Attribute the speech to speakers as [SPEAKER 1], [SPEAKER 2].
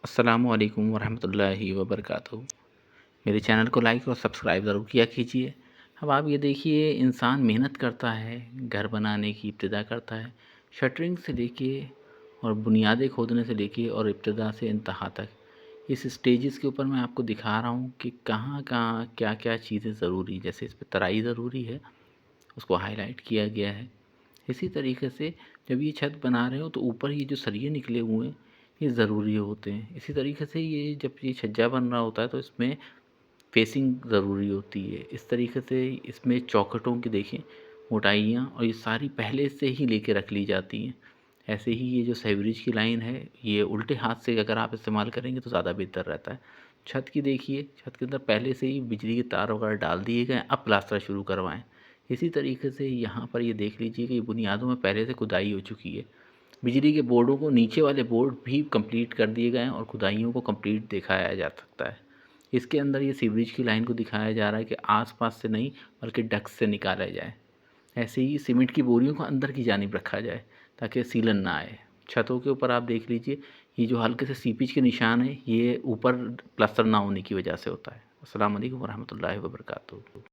[SPEAKER 1] अस्सलामुअलैकुम वरहमतुल्लाहि वबरकातुहू। मेरे चैनल को लाइक और सब्सक्राइब ज़रूर किया कीजिए। अब आप ये देखिए, इंसान मेहनत करता है, घर बनाने की इब्तिदा करता है, शटरिंग से लेके और बुनियादें खोदने से लेके और इब्तिदा से इंतहा तक इस स्टेजेस के ऊपर मैं आपको दिखा रहा हूँ कि कहाँ-कहाँ, क्या-क्या चीज़ें ज़रूरी, जैसे इस पे तराई ज़रूरी है, उसको हाईलाइट किया गया है। इसी तरीके से जब ये छत बना रहे हो तो ऊपर ये जो सरिये निकले हुए हैं, ये ज़रूरी होते हैं। इसी तरीके से ये जब ये छज्जा बन रहा होता है तो इसमें फेसिंग ज़रूरी होती है। इस तरीके से इसमें चौखटों की देखें मोटाइयाँ, और ये सारी पहले से ही लेके रख ली जाती हैं। ऐसे ही ये जो सेवरेज की लाइन है, ये उल्टे हाथ से अगर आप इस्तेमाल करेंगे तो ज़्यादा बेहतर रहता है। छत की देखिए, छत के अंदर पहले से ही बिजली के तार वगैरह डाल दिए गए हैं, अब प्लास्टर शुरू करवाएँ। इसी तरीके से यहाँ पर ये देख लीजिए कि बुनियादों में पहले से खुदाई हो चुकी है। बिजली के बोर्डों को, नीचे वाले बोर्ड भी कंप्लीट कर दिए गए हैं और खुदाइयों को कंप्लीट दिखाया जा सकता है। इसके अंदर ये सीवरेज की लाइन को दिखाया जा रहा है कि आस-पास से नहीं बल्कि डक्ट से निकाला जाए। ऐसे ही सीमेंट की बोरियों को अंदर की जानिब रखा जाए ताकि सीलन ना आए। छतों के ऊपर आप देख लीजिए, ये जो हल्के से सीपेज के निशान हैं, ये ऊपर प्लास्टर ना होने की वजह से होता है। अस्सलाम वालेकुम वरहमतुल्लाहि वबरकातुहू।